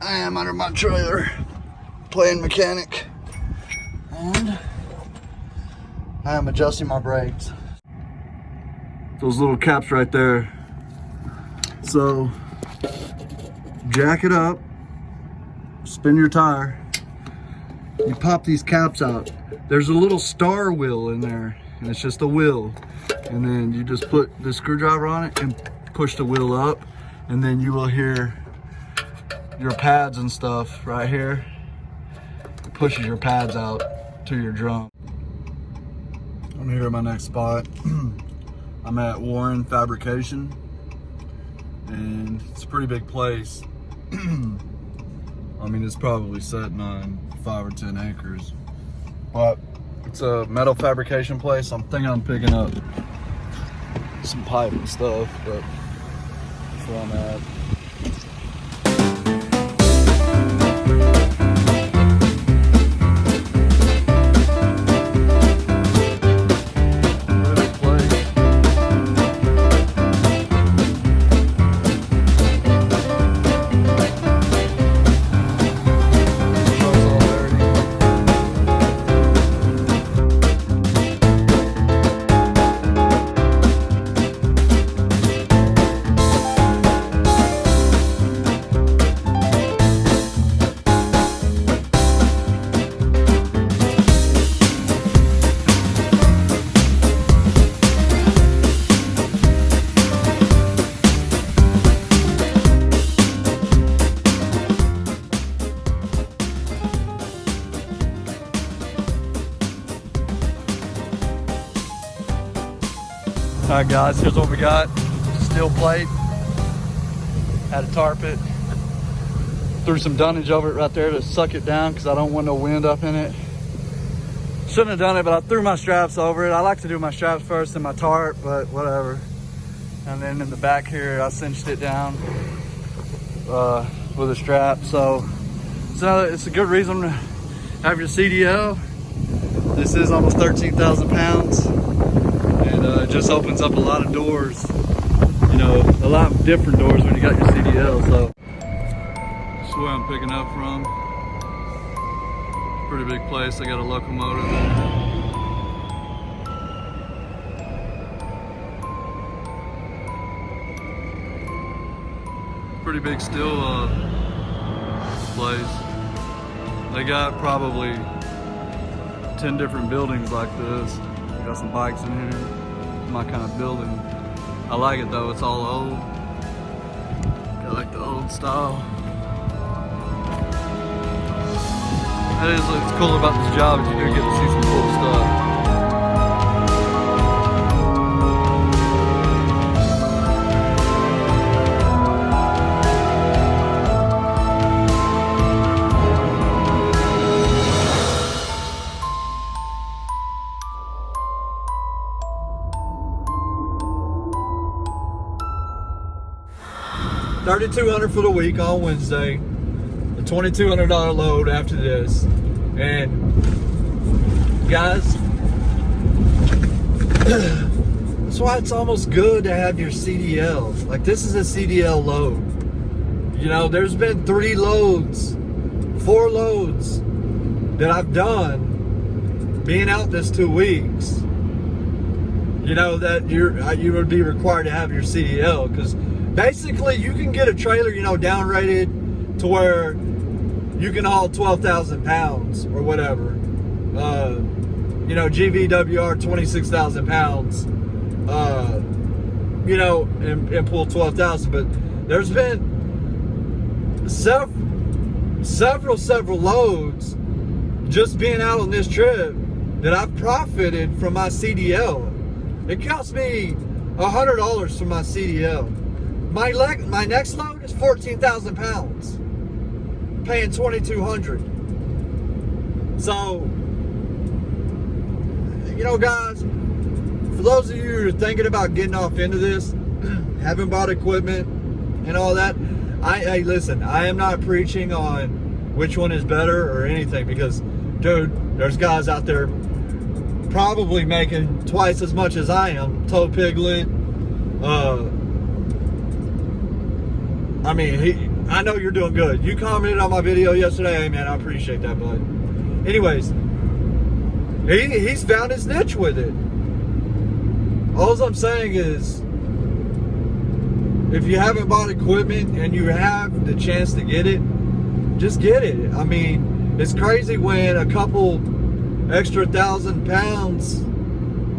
I am under my trailer playing mechanic, and I am adjusting my brakes. Those little caps right there. So jack it up, spin your tire, you pop these caps out. There's a little star wheel in there, and it's just a wheel, and then you just put the screwdriver on it and push the wheel up, and then you will hear your pads and stuff right here. It pushes your pads out to your drum. I'm here at my next spot. I'm at Warren Fabrication, and it's a pretty big place. I mean, it's probably sitting on 5 or 10 acres, but it's a metal fabrication place. I'm thinking I'm picking up some pipe and stuff, but that's where I'm at. All right, guys, here's what we got. Steel plate, had to tarp it, threw some dunnage over it right there to suck it down because I don't want no wind up in it. Shouldn't have done it, but I threw my straps over it. I like to do my straps first and my tarp, but whatever. And then in the back here, I cinched it down with a strap. So it's a good reason to have your CDL. This is almost 13,000 pounds. And it just opens up a lot of doors, you know, a lot of different doors when you got your CDL. So that's where I'm picking up from. Pretty big place. I got a locomotive. Pretty big steel place. They got probably 10 different buildings like this. Got some bikes in here. My kind of building. I like it though, it's all old. I like the old style. That is what's cool about this job, is you do get to see some cool stuff. $3,200 for the week on Wednesday, a $2,200 load after this. And guys, that's why it's almost good to have your CDL. Like, this is a CDL load. You know, there's been 4 loads that I've done being out this 2 weeks. You know, that you would be required to have your CDL, because basically you can get a trailer, you know, downrated to where you can haul 12,000 pounds or whatever. You know, GVWR 26,000 pounds, you know, and pull 12,000. But there's been several loads just being out on this trip that I've profited from my CDL. It cost me $100 for my CDL. My next load is 14,000 pounds, paying 2,200. So, you know, guys, for those of you who are thinking about getting off into this, haven't bought equipment and all that, hey, listen, I am not preaching on which one is better or anything, because, dude, there's guys out there probably making twice as much as I am. Toe Piglet, I mean, I know you're doing good. You commented on my video yesterday. Hey, man, I appreciate that, bud. Anyways, he's found his niche with it. All I'm saying is, if you haven't bought equipment and you have the chance to get it, just get it. I mean, it's crazy when a couple extra 1,000 pounds,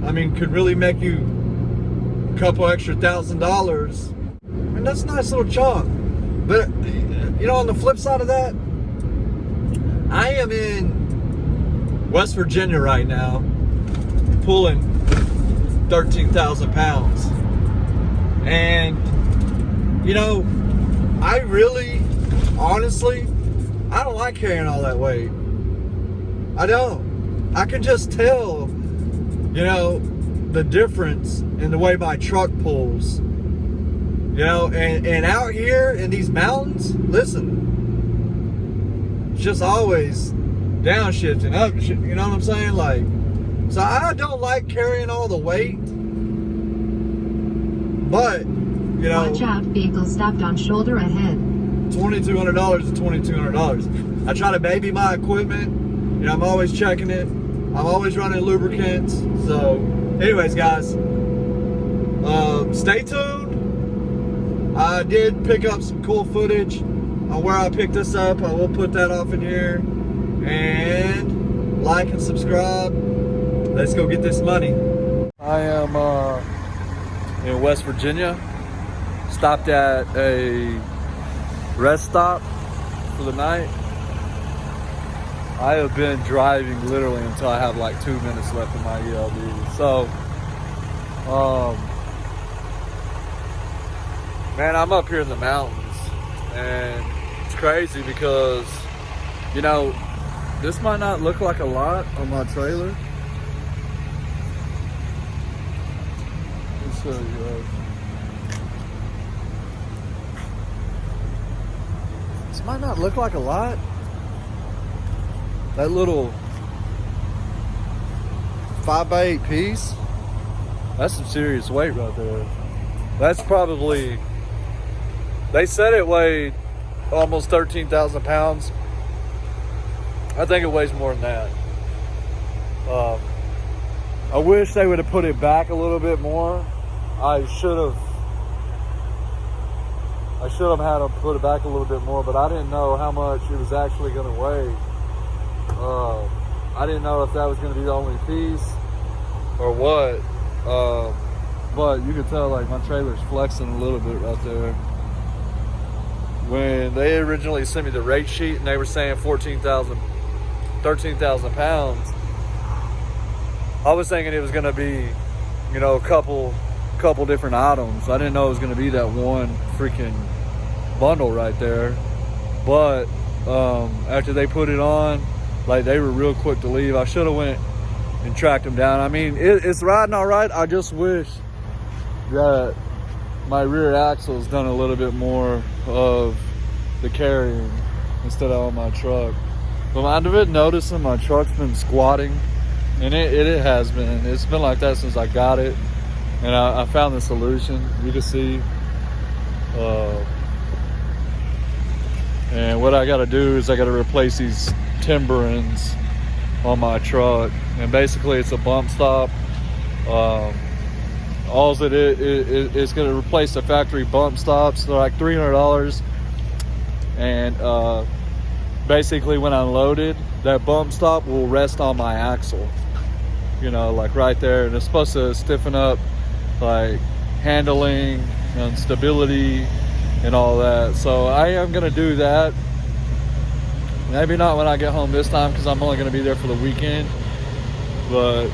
I mean, could really make you a couple extra $1,000. And that's a nice little chunk. But, you know, on the flip side of that, I am in West Virginia right now, pulling 13,000 pounds. And, you know, I really, honestly, I don't like carrying all that weight. I don't. I can just tell, you know, the difference in the way my truck pulls. You know, and out here in these mountains, listen, it's just always downshifting, upshifting, you know what I'm saying? Like, so I don't like carrying all the weight, but, you know, watch out, vehicle stopped on shoulder ahead. $2,200 is $2,200. I try to baby my equipment, you know, I'm always checking it, I'm always running lubricants. So, anyways, guys, stay tuned. I did pick up some cool footage on where I picked this up. I will put that off in here. And like and subscribe. Let's go get this money. I am in West Virginia. Stopped at a rest stop for the night. I have been driving literally until I have like 2 minutes left in my ELD. So, man, I'm up here in the mountains, and it's crazy because, you know, this might not look like a lot on my trailer. Let's show you guys. This might not look like a lot. That little 5x8 piece, that's some serious weight right there. That's probably, they said it weighed almost 13,000 pounds. I think it weighs more than that. I wish they would have put it back a little bit more. I should have had them put it back a little bit more, but I didn't know how much it was actually going to weigh. I didn't know if that was going to be the only piece or what. But you can tell, like, my trailer's flexing a little bit right there. When they originally sent me the rate sheet and they were saying 13,000 pounds, I was thinking it was going to be, you know, a couple different items. I didn't know it was going to be that one freaking bundle right there. But after they put it on, like, they were real quick to leave. I should have went and tracked them down. I mean, it's riding all right. I just wish that my rear axle's done a little bit more of the carrying instead of on my truck. But I've been noticing my truck's been squatting, and it has been. It's been like that since I got it, and I found the solution. You can see. And what I got to do is I got to replace these timberings on my truck, and basically it's a bump stop. All it is going to replace the factory bump stops. They're like $300, and basically when unloaded, that bump stop will rest on my axle, you know, like right there, and it's supposed to stiffen up like handling and stability and all that. So I am going to do that. Maybe not when I get home this time, because I'm only going to be there for the weekend, but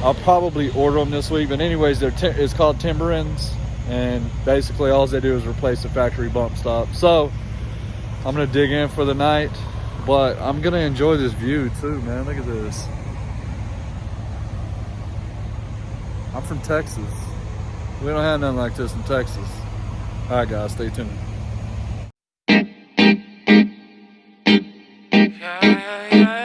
I'll probably order them this week. But anyways, it's called timberings, and basically all they do is replace the factory bump stop. So I'm gonna dig in for the night, but I'm gonna enjoy this view too, man. Look at this. I'm from Texas. We don't have nothing like this in Texas. All right, guys, stay tuned. Yeah, yeah, yeah.